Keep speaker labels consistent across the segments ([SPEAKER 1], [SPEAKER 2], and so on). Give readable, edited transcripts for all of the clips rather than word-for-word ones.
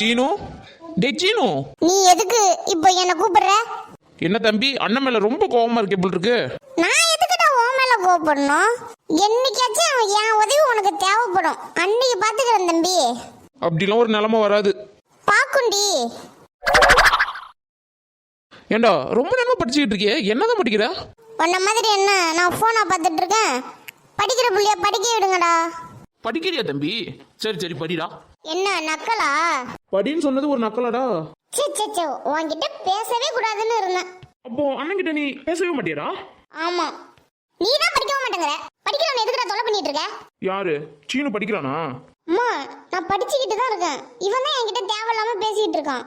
[SPEAKER 1] சீனு, டே சீனு.
[SPEAKER 2] நீ எதுக்கு இப்போ என்ன கூப்பிடுற?
[SPEAKER 1] என்ன தம்பி, அண்ணன் மேல ரொம்ப கோவமா இருக்கு எப்படி இருக்கு?
[SPEAKER 2] நான் எதுக்குடா உன் மேல கோவப்படணும்? என்னைக்காச்சும் என் உதவி உனக்கு தேவைப்படும், அன்னைக்கு பாத்துக்கிறேன் தம்பி.
[SPEAKER 1] அப்படிலாம் ஒரு நிலைமை வராது.
[SPEAKER 2] பாக்குண்டி.
[SPEAKER 1] ஏண்டா ரொம்ப நேரமா படிச்சுக்கிட்டு இருக்கியே, என்னதான் படிக்கிற?
[SPEAKER 2] உன்ன மாதிரி என்ன நான் போனா பார்த்துட்டு இருக்கேன். படிக்கிற புள்ளைய படிக்க விடுங்கடா.
[SPEAKER 1] படிக்கிறியா தம்பி? சரி சரி படிடா.
[SPEAKER 2] என்ன நக்கலா?
[SPEAKER 1] படின்னு சொன்னது ஒரு நக்கலடா.
[SPEAKER 2] சே சே சே, உன்கிட்ட பேசவே கூடாதுன்னு இருந்தேன்.
[SPEAKER 1] அப்போ அண்ணன் கிட்ட நீ பேசவே மாட்டியாடா?
[SPEAKER 2] ஆமா, நீ தான் படிக்கவே மாட்டேங்கிற. படிக்கிறவன் எதுக்குடா தொலை பண்ணிட்டு இருக்க?
[SPEAKER 1] யாரு? சீனு படிக்கிறானா?
[SPEAKER 2] அம்மா, நான் படிச்சுக்கிட்டு தான் இருக்கேன். இவன் தான் என்கிட்ட தேவையில்லாம பேசிட்டு இருக்கான்.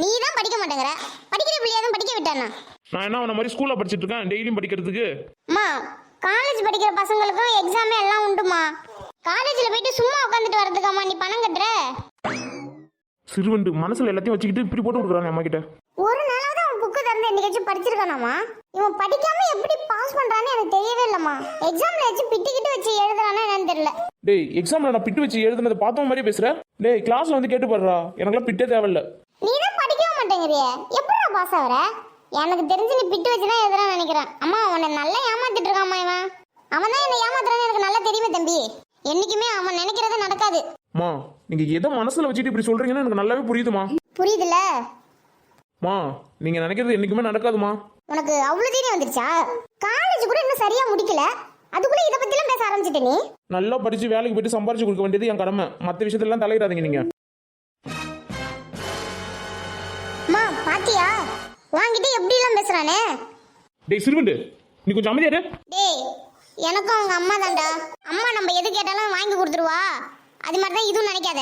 [SPEAKER 2] நீ தான் படிக்க மாட்டேங்கிற, படிக்கிற பிள்ளையா தான் படிக்க விட்டானா?
[SPEAKER 1] நான் என்ன அவன மாதிரி ஸ்கூல்ல படிச்சிட்டு இருக்கேன் டெய்லியும் படிக்கிறதுக்கு?
[SPEAKER 2] அம்மா, காலேஜ் படிக்கிற பசங்களுக்கும் எக்ஸாமே எல்லாம் உண்டுமா. காலேஜ்ல போயிட்டு சும்மா உட்காந்துட்டு வரதுக்காமா நீ பணம் கட்டுற?
[SPEAKER 1] சிறுவண்டு மனசுல எல்லாத்தையும் வச்சுக்கிட்டு இப்படி போட்டு கொடுக்குறானே அம்மா கிட்ட.
[SPEAKER 2] ஒரு நாளாவது அவன் புக்கு திறந்து என்னைக்காச்சும் படிச்சிருக்கானாமா? இவன் படிக்காம எப்படி பாஸ் பண்றான்னு எனக்கு தெரியவே இல்லம்மா. எக்ஸாம்ல வச்சு பிட்டிக்கிட்டு வச்சு எழுதுறானா என்னன்னு தெரியல.
[SPEAKER 1] டேய், எக்ஸாம்ல நான் பிட்டு வச்சு எழுதுனதை பார்த்தவன் மாதிரியே பேசுற. டேய், கிளாஸ்ல வந்து கேட்டு பாடுறா, எனக்குலாம் பிட்டே தேவையில்ல.
[SPEAKER 2] நீ தான் படிக்கவே மாட்டேங்கிறியே, எப்படி பாஸ் ஆகுற? எனக்கு தெரிஞ்சு நீ பிட்டு வச்சு தான் எழுதுறான்னு நினைக்கிறேன். அம்மா, அவனை நல்லா ஏமாத்திட்டு இருக்காமா இவன். அவன் தான் என்ன ஏமாத்துறான்னு எனக்கு நல்லா தெரியுமே தம்பி. என்னைக்குமே அவன் நினைக்கிறது நடக்காது.
[SPEAKER 1] மா, நீங்க எதை மனசுல வச்சுட்டு இப்படி சொல்றீங்கன்னு எனக்கு நல்லாவே புரியுதுமா.
[SPEAKER 2] புரியுதுல?
[SPEAKER 1] மா, நீங்க நினைக்கிறது என்னைக்குமே நடக்காதுமா.
[SPEAKER 2] உனக்கு அவ்வளவு தைரியம் வந்துருச்சா? காலேஜ் கூட இன்னும் சரியா முடிக்கல, அதுக்குள்ள இத பத்தி எல்லாம் பேச ஆரம்பிச்சிட்ட நீ.
[SPEAKER 1] நல்லா படிச்சு வேலைக்கு போயிட்டு சம்பாரிச்சு கொடுக்க வேண்டியது என் கடமை. மற்ற விஷயத்தெல்லாம் தலையிடாதீங்க நீங்க.
[SPEAKER 2] அம்மா, பாத்தியா வாங்கிட்டு எப்படி எல்லாம் பேசுறானே?
[SPEAKER 1] டேய் சிறுவண்டு, நீ கொஞ்சம் அமைதியாரு.
[SPEAKER 2] டேய், எனக்கும் அவங்க அம்மா தான்டா. அம்மா நம்ம எது கேட்டாலும் வாங்கி கொடுத்துருவா. அது மாதிரி தான் இதுவும் நினைக்காத.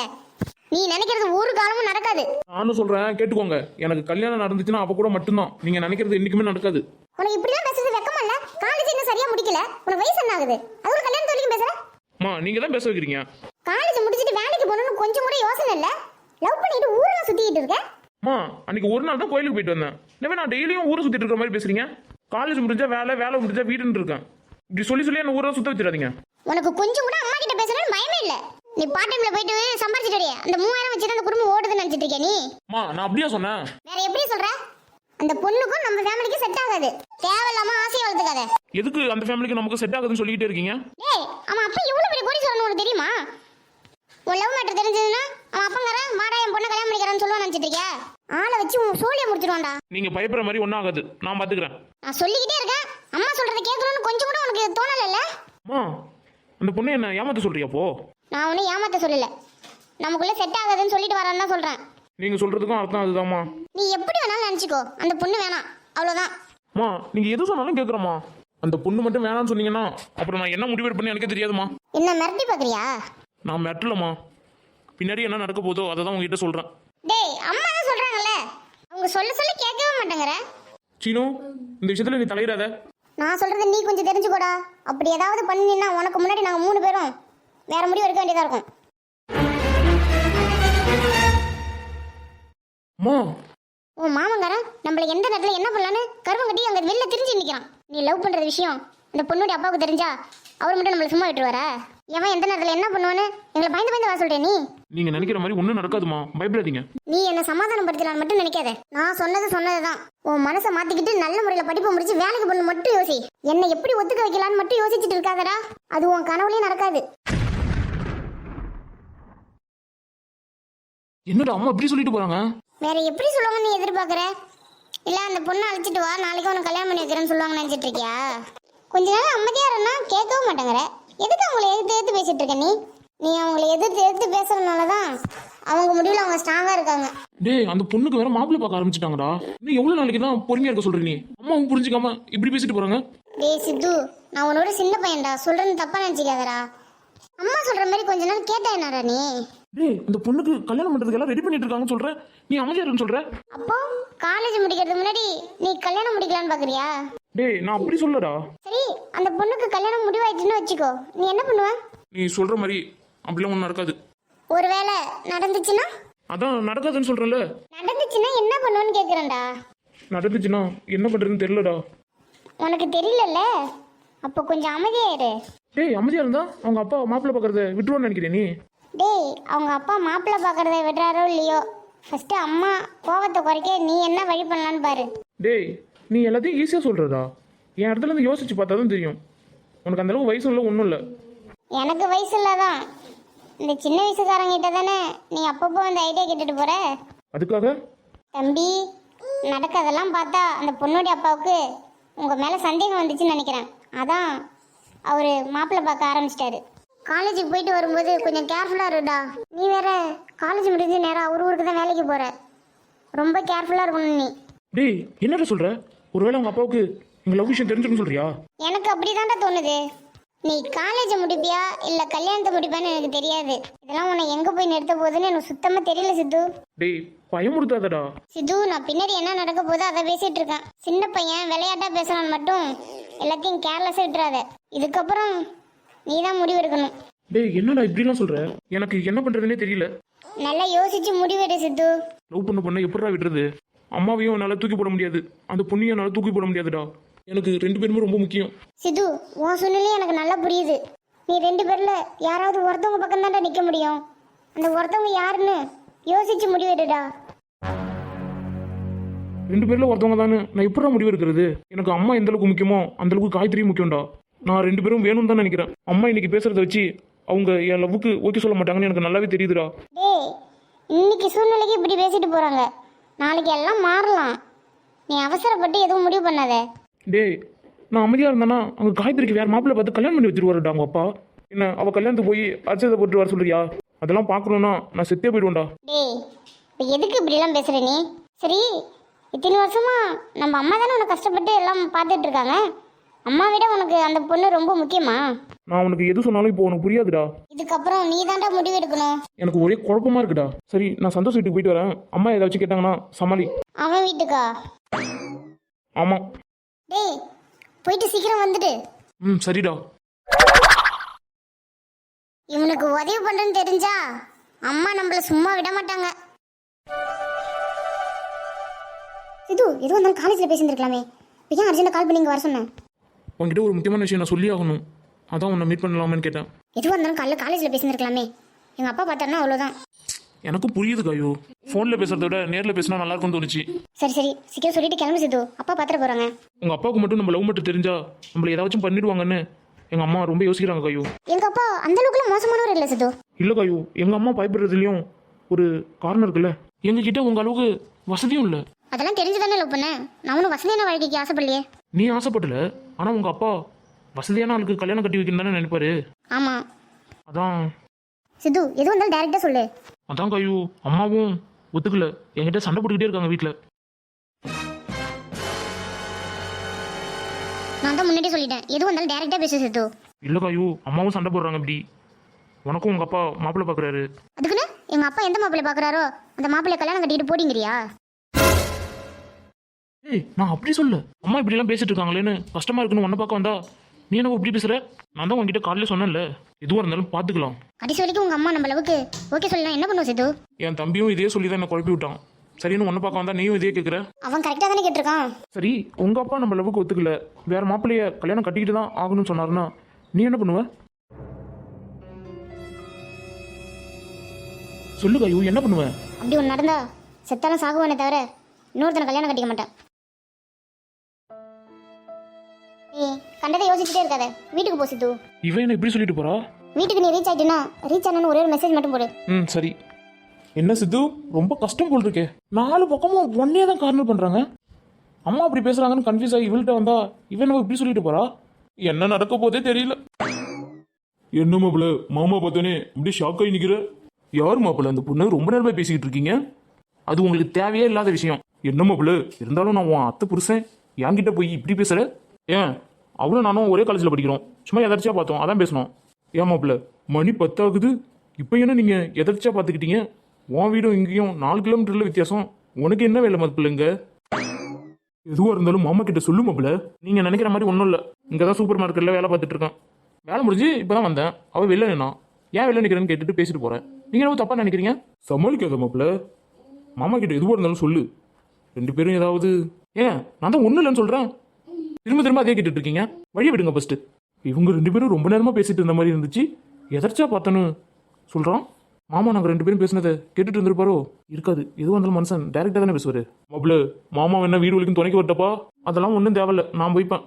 [SPEAKER 2] நீ நினைக்கிறது ஒரு காலமும் நடக்காது.
[SPEAKER 1] நானும் சொல்றேன் கேட்டுக்கோங்க. எனக்கு கல்யாணம் நடந்துச்சுன்னா அப்ப கூட மட்டும்தான். நீங்க நினைக்கிறது என்னைக்குமே நடக்காது.
[SPEAKER 2] உனக்கு இப்படிலாம் பேசுறது வெக்கமா இல்ல? காலேஜ் இன்னும் சரியா முடிக்கல, உனக்கு வயசு என்ன ஆகுது? அது ஒரு கல்யாணம் வரைக்கும் பேசுற?
[SPEAKER 1] மா, நீங்க தான் பேச வைக்கிறீங்க.
[SPEAKER 2] காலேஜ் முடிச்சிட்டு வேலைக்கு போகணும்னு கொஞ்சம் கூட யோசனை இல்ல. லவ் பண்ணிட்டு ஊரெல்லாம் சுத்திட்டு இருக்க.
[SPEAKER 1] மா, அன்னைக்கு ஒரு நாள் தான் கோயிலுக்கு போயிட்டு வந்தேன். எனவே நான் டெய்லியும் ஊரை சுத்திட்டு இருக்கிற மாதிரி பேசுறீங்க. காலேஜ் முடிஞ்சா வேலை, வேலை முடிஞ்சா வீடுன்னு இருக்கேன். இப்படி சொல்லி என்ன ஊரை சுத்த வச்சிடாதீங்க.
[SPEAKER 2] உனக்கு கொஞ்சம் கூட அம்மா கிட்ட பேசணும்னு பயமே இல்ல. நீ பார்ட் டைம்ல போயிட்டு சம்பாரிச்சிட்டு வரியே, அந்த 3000 வச்சு அந்த குடும்பம் ஓடுதுன்னு நினைச்சிட்டு இருக்க நீ.
[SPEAKER 1] மா, நான் அப்படியே சொன்னேன்.
[SPEAKER 2] வேற எப்படி சொல்ற? அந்த பொண்ணுக்கும் நம்ம ஃபேமிலிக்கு செட் ஆகாது. தேவையில்லாம ஆசையை வளர்த்துக்காத.
[SPEAKER 1] எதுக்கு அந்த ஃபேமிலிக்கு நமக்கு செட் ஆகுதுன்னு சொல்லிட்டே இருக்கீங்க?
[SPEAKER 2] டேய், அவன் அப்பா எவ்வளவு பெரிய கோடீஸ்வரன் உனக்கு தெரியுமா? உன் லவ் மேட்டர் தெரிஞ்சதுன்னா அவன் அப்பங்காரன் மாடா என் பொண்ணை கல்யாணம் பண்ணிக்கிறான்னு சொல்லுவான்னு நினைச்சிட்டு இருக்கியா? ஆளை வச்சு உன் சோழியை முடிச்சிருவான்டா.
[SPEAKER 1] நீங்க பயப்படுற மாதிரி ஒன்றும் ஆகாது, நான் பாத்துக்கிறேன்.
[SPEAKER 2] நான் சொல்லிக்கிட்டே இருக்கேன், அம்மா சொல்றதை கேட்கணும்னு கொஞ்சம் கூட உனக்கு தோணல?
[SPEAKER 1] மா, அந்த பொண்ணை என்ன ஏமாத்த சொல்றியா? போ.
[SPEAKER 2] நான் ஒன்னும் ஏமாத்த சொல்லல, நமக்குள்ள செட் ஆகாதுன்னு சொல்லிட்டு வரான்னு தான் சொல்றேன்.
[SPEAKER 1] நீங்க சொல்றதுக்கும் அர்த்தம் அதுதான்மா.
[SPEAKER 2] நீ எப்படி வேணாலும் நினைச்சுக்கோ, அந்த பொண்ணு வேணாம், அவ்வளவுதான்.
[SPEAKER 1] மா, நீங்க எது சொன்னாலும் கேக்குறமா. அந்த பொண்ணு மட்டும் வேணாம்னு சொன்னீங்கன்னா அப்புறம் நான் என்ன முடிவு பண்ணி எனக்கு தெரியாதுமா.
[SPEAKER 2] என்ன மிரட்டி பாக்குறியா?
[SPEAKER 1] நான் மிரட்டலமா, பின்னாடி என்ன நடக்க போதோ அதை தான் உங்ககிட்ட சொல்றேன்.
[SPEAKER 2] டேய், அம்மா தான் சொல்றாங்கல்ல, அவங்க சொல்ல கேட்கவே மாட்டேங்கற.
[SPEAKER 1] சீனு, இந்த விஷயத்துல நீ தலையிடாத.
[SPEAKER 2] நான் சொல்றதை நீ கொஞ்சம் தெரிஞ்சுக்கோடா. அப்படி ஏதாவது பண்ணினா உனக்கு முன்னாடி நாங்க 3 பேரும் வேற முடிவு எடுக்க வேண்டியதா இருக்கும்.
[SPEAKER 1] மா,
[SPEAKER 2] உன் மாமங்காரன் நம்மள எந்த நேரத்துல என்ன பண்ணலான்னு கருவம் கட்டி அங்க வெளில திரிஞ்சு நிக்கிறான். நீ லவ் பண்றது விஷயம் இந்த பொண்ணுடைய அப்பாவுக்கு தெரிஞ்சா அவர் மட்டும் நம்மள சும்மா விட்டுருவாரா? எவன் எந்த நேரத்துல என்ன பண்ணுவான்னு எங்களை பயந்து வர சொல்றேன்.
[SPEAKER 1] நீங்க நினைக்கிற மாதிரி ஒண்ணும் நடக்காதுமா, பயப்படாதீங்க.
[SPEAKER 2] நீ என்ன சமாதானப்படுத்தலான்னு மட்டும் நினைக்காத. நான் சொன்னதுதான். உன் மனசை மாத்திக்கிட்டு நல்ல முறையில படிப்பு முடிச்சு வேலைக்கு பண்ணு மட்டும் யோசி. என்னை எப்படி ஒத்துக்க வைக்கலான்னு மட்டும் யோசிச்சுட்டு இருக்காதடா. அது உன் கனவுலயும் நடக்காது.
[SPEAKER 1] என்னடா அம்மா இப்படி சொல்லிட்டு போறாங்க?
[SPEAKER 2] வேற எப்படி சொல்லுவாங்கன்னு நீ எதிர்பார்க்கற? இல்ல அந்த பொண்ணை அழைச்சிட்டு வா, நாளைக்கு உனக்கு கல்யாணம் பண்ணி வைக்கிறேன்னு சொல்லுவாங்கன்னு நினைச்சிட்டு இருக்கியா? கொஞ்ச நேரம் அமைதியா இருந்தா கேட்கவும் மாட்டேங்கிற. எதுக்கு அவங்களை எதிர்த்து பேசிட்டு இருக்க நீ? நீ அவங்களை எதிர்த்து பேசுறதுனாலதான் அவங்க முடிவுல அவங்க ஸ்ட்ராங்கா இருக்காங்க.
[SPEAKER 1] டேய், அந்த பொண்ணுக்கு வேற மாப்பிள்ளை பார்க்க ஆரம்பிச்சிட்டாங்கடா. இன்னும் எவ்வளவு நாளைக்கு தான் பொறுமையா இருக்க சொல்ற நீ? அம்மாவும் புரிஞ்சுக்காம இப்படி பேசிட்டு போறாங்க.
[SPEAKER 2] டேய் சித்து, நான் உன்னோட சின்ன பையன்டா, சொல்றேன்னு தப்பா நினைச்சிக்காதடா. அம்மா சொல்ற மாதிரி கொஞ்ச நாள் கேட்டா என்னடா நீ?
[SPEAKER 1] டேய், அந்த பொண்ணுக்கு கல்யாணம் பண்றதுக்கு எல்லாம் ரெடி பண்ணிட்டு இருக்காங்கன்னு சொல்ற, நீ அமைதியா இருன்னு சொல்ற.
[SPEAKER 2] அப்போ காலேஜ் முடிக்கிறதுக்கு முன்னாடி நீ கல்யாணம் முடிக்கலான்னு பாக்குறியா?
[SPEAKER 1] டேய், நான் அப்படி சொல்லடா.
[SPEAKER 2] சரி, அந்த பொண்ணுக்கு கல்யாணம் முடிவாயிடுச்சுன்னு வச்சுக்கோ, நீ என்ன பண்ணுவ?
[SPEAKER 1] நீ சொல்ற மாதிரி அப்படிலாம் ஒன்றும் நடக்காது.
[SPEAKER 2] ஒருவேளை நடந்துச்சுன்னா?
[SPEAKER 1] அதான் நடக்காதுன்னு சொல்றேன்ல.
[SPEAKER 2] நடந்துச்சுன்னா என்ன பண்ணுவேன்னு கேக்குறேன்டா.
[SPEAKER 1] நடந்துச்சுன்னா என்ன பண்றதுன்னு தெரியலடா.
[SPEAKER 2] உனக்கு தெரியலல்ல, அப்போ கொஞ்சம் அமைதியாயிரு.
[SPEAKER 1] டேய், அமைதியா இருந்தா அவங்க அப்பா மாப்பிள்ளை பார்க்கறத விட்டுருவான்னு நினைக்கிறேன் நீ.
[SPEAKER 2] டேய் அவங்க அப்பா மாப்பிள்ளை பார்க்கறத விடுறாரோ இல்லையோ ஃபர்ஸ்ட் அம்மா கோவத்தை குறைக்க நீ என்ன வழி பண்ணலான்னு பாரு.
[SPEAKER 1] டேய் நீ எல்லாத்தையும் ஈஸியாக சொல்கிறதா? என் இடத்துல இருந்து யோசிச்சு பார்த்தா தான் தெரியும். உனக்கு அந்தளவுக்கு வயசு இல்லை, ஒன்றும் இல்லை.
[SPEAKER 2] எனக்கு வயசு இல்லதான், இந்த சின்ன வயசுக்காரங்கிட்ட தானே நீ அப்பப்போ அந்த ஐடியா கேட்டுட்டு போற.
[SPEAKER 1] அதுக்காக
[SPEAKER 2] தம்பி, நடக்கிறதெல்லாம் பார்த்தா அந்த பொண்ணுடைய அப்பாவுக்கு உங்க மேல சந்தேகம் வந்துச்சுன்னு நினைக்கிறேன். அதான் அவரு மாப்பிள்ளை பார்க்க ஆரம்பிச்சிட்டாரு. காலேஜுக்கு போயிட்டு வரும்போது கொஞ்சம் கேர்ஃபுல்லா இருடா. நீ வேற காலேஜ் முடிஞ்சு நேரம் அவர் ஊருக்கு தான் வேலைக்கு போற. ரொம்ப கேர்ஃபுல்லா இருக்கணும் நீ.
[SPEAKER 1] டேய் என்னடா சொல்கிற? ஒருவேளை உங்கள் அப்பாவுக்கு எங்கள் லவ் விஷயம் தெரிஞ்சுக்கணும்னு சொல்கிறியா?
[SPEAKER 2] எனக்கு அப்படிதான்டா தோணுது. நீ காலேஜ் முடிப்பியா இல்ல கல்யாணத்தை முடிப்பான்னு எனக்கு தெரியாது. இதெல்லாம் உன்னை எங்க போய் நிறுத்த போகுதுன்னு எனக்கு சுத்தமா தெரியல சித்து.
[SPEAKER 1] டேய் பயமுறுத்தாதடா.
[SPEAKER 2] சித்து, நான் பின்னாடி என்ன நடக்க போதோ அதை பேசிட்டு இருக்கேன். சின்ன பையன் விளையாட்டா பேசணும் மட்டும் எல்லாத்தையும் கேர்லெஸ்ஸா விட்டுறாத. இதுக்கப்புறம் நீ தான் முடிவு எடுக்கணும்.
[SPEAKER 1] டேய் என்னடா இப்படிலாம் சொல்கிற? எனக்கு என்ன பண்ணுறதுனே தெரியல.
[SPEAKER 2] நல்லா யோசிச்சு முடிவெடு சித்து.
[SPEAKER 1] லவ் பண்ண பொண்ணை எப்படா விடுறது? அம்மாவையும் என்னால் தூக்கி போட முடியாது, அந்த பொண்ணையும் என்னால் தூக்கி போட முடியாதுடா. எனக்கு 2 பேருமே ரொம்ப முக்கியம்.
[SPEAKER 2] சித்து, உன் சூழ்நிலை எனக்கு நல்லா புரியுது. நீ 2 பேர்ல யாராவது ஒருத்தவங்க பக்கம் தான்டா நிக்க முடியும். அந்த ஒருத்தவங்க யாருன்னு யோசிச்சு முடிவெடுடா.
[SPEAKER 1] 2 பேர்ல ஒருத்தவங்க தானே நான் எப்படா முடிவு எடுக்கிறது? எனக்கு அம்மா எந்த அளவுக்கு முக்கியமோ அந்த அளவுக்கு காயத்ரியும் முக்கியம்டா. நான் 2 பேரும் வேணும்னு தான் நினைக்கிறேன். அம்மா இன்னைக்கு பேசுறத வச்சு அவங்க என் லவ்வுக்கு ஓகே சொல்ல மாட்டாங்கன்னு எனக்கு நல்லாவே தெரியுதுடா.
[SPEAKER 2] டேய், இன்னைக்கு சூழ்நிலைக்கு இப்படி பேசிட்டு போறாங்க, நாளைக்கு எல்லாம் மாறலாம். நீ அவசரப்பட்டு எதுவும் முடிவு பண்ணாத.
[SPEAKER 1] டேய் நான் அமைதியாக இருந்தேன்னா அங்கே காயத்ரிக்கு வேறு மாப்பிள்ளை பார்த்து கல்யாணம் பண்ணி வச்சிருவாருடா அவங்க அப்பா. என்ன அவள் கல்யாணத்துக்கு போய் அச்சதை போட்டு வர சொல்றியா? அதெல்லாம் பார்க்கணுன்னா நான் செத்தே போயிடுவேன்டா.
[SPEAKER 2] டேய், இப்போ எதுக்கு இப்படிலாம் பேசுற நீ? சரி, இத்தனை வருஷமா நம்ம அம்மா தானே உனக்கு கஷ்டப்பட்டு எல்லாம் பார்த்துட்டு இருக்காங்க. அம்மா விட உனக்கு அந்த பொண்ணு ரொம்ப முக்கியமா?
[SPEAKER 1] நான் உனக்கு எது சொன்னாலும் இப்போ உனக்கு புரியாதுடா.
[SPEAKER 2] இதுக்கப்புறம் நீ தான்டா முடிவு எடுக்கணும்.
[SPEAKER 1] எனக்கு ஒரே குழப்பமா இருக்குடா. சரி நான் சந்தோஷ் வீட்டுக்கு போயிட்டு வரேன். அம்மா ஏதாச்சும் கேட்டாங்கன்னா சமாளி.
[SPEAKER 2] அவன் வீட்டுக்கா?
[SPEAKER 1] ஆமாம்.
[SPEAKER 2] டேய் போயிட்டு சீக்கிரம் வந்துடு.
[SPEAKER 1] ம் சரிடா.
[SPEAKER 2] இவனுக்கு உதவி பண்றேன்னு தெரிஞ்சா அம்மா நம்மள சும்மா விட மாட்டாங்க. சிது, எதுவும் இருந்தாலும் காலேஜில் பேசியிருக்கலாமே. இப்போ ஏன் அர்ஜென்ட்டாக கால் பண்ணி இங்கே வர சொன்னேன்?
[SPEAKER 1] உங்ககிட்ட ஒரு முக்கியமான விஷயம் நான் சொல்லி ஆகணும். அதான் உன்னை மீட் பண்ணலாமான்னு கேட்டேன்.
[SPEAKER 2] எதுவாக இருந்தாலும் காலையில் காலேஜில் பேசியிருக்கலாமே. எங்கள் அப்பா பார்த்தாருன்னா அவ்வளோதான்.
[SPEAKER 1] எனக்கும் புரியுது காயோ. ஃபோனில் பேசுறத விட நேரில் பேசினா நல்லா இருக்கும்னு தோணுச்சு.
[SPEAKER 2] சரி சரி, சீக்கிரம் சொல்லிட்டு கிளம்பி சிது, அப்பா பார்த்துட்டு போகிறாங்க.
[SPEAKER 1] உங்கள் அப்பாவுக்கு மட்டும் நம்ம லவ் மட்டும் தெரிஞ்சா நம்மளை ஏதாச்சும் பண்ணிடுவாங்கன்னு எங்கள் அம்மா ரொம்ப யோசிக்கிறாங்க காயோ.
[SPEAKER 2] எங்கள் அப்பா அந்த அளவுக்குலாம் மோசமானவர் இல்லை சிது.
[SPEAKER 1] இல்லை காயோ, எங்கள் அம்மா பயப்படுறதுலையும் ஒரு காரணம் இருக்குல்ல. எங்ககிட்ட உங்கள் அளவுக்கு வசதியும் இல்லை.
[SPEAKER 2] அதெல்லாம் தெரிஞ்சு தானே லவ் பண்ணேன். நான் ஒன்றும் வசதியான வாழ்க்கைக்கு ஆசைப்படலையே.
[SPEAKER 1] நீ ஆசைப்படல, ஆனால் உங்கள் அப்பா வசதியான ஆளுக்கு கல்யாணம் கட்டி வைக்கணும் தானே நினைப்பாரு.
[SPEAKER 2] ஆமாம்.
[SPEAKER 1] அதான்
[SPEAKER 2] சிது, எதுவும் இருந்தாலும் டேரெக்டாக சொல்லு.
[SPEAKER 1] அதான் காயோ, அம்மாவும் ஒத்துக்கல. என்கிட்ட சண்டை போட்டுக்கிட்டே இருக்காங்க வீட்டில்.
[SPEAKER 2] நான் தான் முன்னாடி சொல்லிட்டேன், எதுவும் இருந்தாலும் டேரெக்டாக பேசு சிது.
[SPEAKER 1] இல்லை காயோ, அம்மாவும் சண்டை போடுறாங்க. இப்படி உனக்கும் உங்கள் அப்பா மாப்பிள்ளை பார்க்குறாரு.
[SPEAKER 2] அதுக்குன்னு எங்கள் அப்பா எந்த மாப்பிள்ளை பார்க்குறாரோ அந்த மாப்பிள்ளை கல்யாணம் கட்டிட்டு போடிங்கிறியா?
[SPEAKER 1] ஏய் நான் அப்படி சொல்ல. அம்மா இப்படிலாம் பேசிட்டு இருக்காங்களேன்னு கஷ்டமா இருக்குன்னு உன்னை பார்க்க வந்தா நீ என்ன இப்படி பேசுற? நான் தான் உங்ககிட்ட காலையில் சொன்னேன்ல, எதுவாக இருந்தாலும் பார்த்துக்கலாம்.
[SPEAKER 2] கடைசி வரைக்கும் உங்கள் அம்மா நம்ம அளவுக்கு ஓகே சொல்லலாம். என்ன பண்ணுவோம் சிது?
[SPEAKER 1] என் தம்பியும் இதே சொல்லி தான் என்னை குழப்பி விட்டான். சரின்னு உன்னை பார்க்க வந்தா நீயும் இதே கேட்குற.
[SPEAKER 2] அவன் கரெக்டாக தானே கேட்டிருக்கான்.
[SPEAKER 1] சரி உங்கள் அப்பா நம்ம அளவுக்கு ஒத்துக்கல, வேற மாப்பிள்ளைய கல்யாணம் கட்டிக்கிட்டு தான் ஆகணும்னு சொன்னாருன்னா நீ என்ன பண்ணுவ? சொல்லு காயு, என்ன பண்ணுவேன்?
[SPEAKER 2] அப்படி ஒன்று நடந்தா செத்தாலும் சாகுவானே தவிர இன்னொருத்தனை கல்யாணம் கட்டிக்க மாட்டேன். நீ கண்டதை யோசிச்சுட்டே இருக்காத, வீட்டுக்கு போ சித்து.
[SPEAKER 1] இவன் என்ன இப்படி சொல்லிட்டு போறா?
[SPEAKER 2] வீட்டுக்கு நீ ரீச் ஆயிட்டுனா ரீச் ஆனு ஒரே ஒரு மெசேஜ் மட்டும் போடு.
[SPEAKER 1] ம் சரி. என்ன சித்து, ரொம்ப கஷ்டம் போல் இருக்கே. 4 பக்கமும் ஒன்னே தான் கார்னர் பண்றாங்க. அம்மா அப்படி பேசுறாங்கன்னு கன்ஃபியூஸ் ஆகி இவள்கிட்ட வந்தா இவன் நம்ம இப்படி சொல்லிட்டு போறா. என்ன நடக்க போதே தெரியல. என்ன மாப்பிள்ள, மாமா பார்த்தோன்னே இப்படி ஷாக் ஆகி நிக்கிற. யார் மாப்பிள்ள அந்த பொண்ணு? ரொம்ப நேரமா பேசிக்கிட்டு இருக்கீங்க. அது உங்களுக்கு தேவையே இல்லாத விஷயம். என்ன மாப்பிள்ள, இருந்தாலும் நான் உன் அத்தை புருஷன் என்கிட்ட போய் இப்படி பேசுற? ஏன் அவளும் நானும் ஒரே காலேஜில் படிக்கிறோம், சும்மா எதர்ச்சியா பார்த்தோம், அதான் பேசணும். ஏன் மாப்பிள்ள, மணி 10 ஆகுது, இப்போ என்ன நீங்க எதர்ச்சியா பார்த்துக்கிட்டீங்க? உன் வீடும் இங்கேயும் 4 கிலோமீட்டர்ல வித்தியாசம். உனக்கு என்ன வேலை மாப்பிள்ளைங்க? எதுவாக இருந்தாலும் மாமா கிட்ட சொல்லு மாப்பிள்ள. நீங்க நினைக்கிற மாதிரி ஒன்றும் இல்லை. இங்கே தான் சூப்பர் மார்க்கெட்டில் வேலை பார்த்துட்டு இருக்கேன். வேலை முடிஞ்சு இப்போ தான் வந்தேன். அவள் வெளில நின்னா. ஏன் வெளில நிற்கிறேன்னு கேட்டுட்டு பேசிட்டு போறேன். நீங்க என்ன தப்பா நினைக்கிறீங்க? சமாளிக்காத மாப்பிள்ள. மாமா கிட்ட எதுவாக இருந்தாலும் சொல்லு. 2 பேரும் ஏதாவது. ஏன் நான் தான் ஒன்றும் இல்லைன்னு சொல்றேன். திரும்ப திரும்ப அதே கேட்டுட்டு இருக்கீங்க. வழி விடுங்க ஃபர்ஸ்ட். இவங்க 2 பேரும் ரொம்ப நேரமா பேசிட்டு இருந்த மாதிரி இருந்துச்சு. எதர்ச்சா பார்த்தேன்னு சொல்றான். மாமா நாங்கள் 2 பேரும் பேசினதை கேட்டுட்டு இருந்திருப்பாரோ? இருக்காது, எதுவும் இருந்தாலும் மனுஷன் டேரெக்டாக தானே பேசுவார். மாப்பிள்ள, மாமா என்ன வீடு வரைக்கும் துணைக்கு வரட்டப்பா? அதெல்லாம் ஒன்றும் தேவையில்ல, நான் போய்ப்பேன்.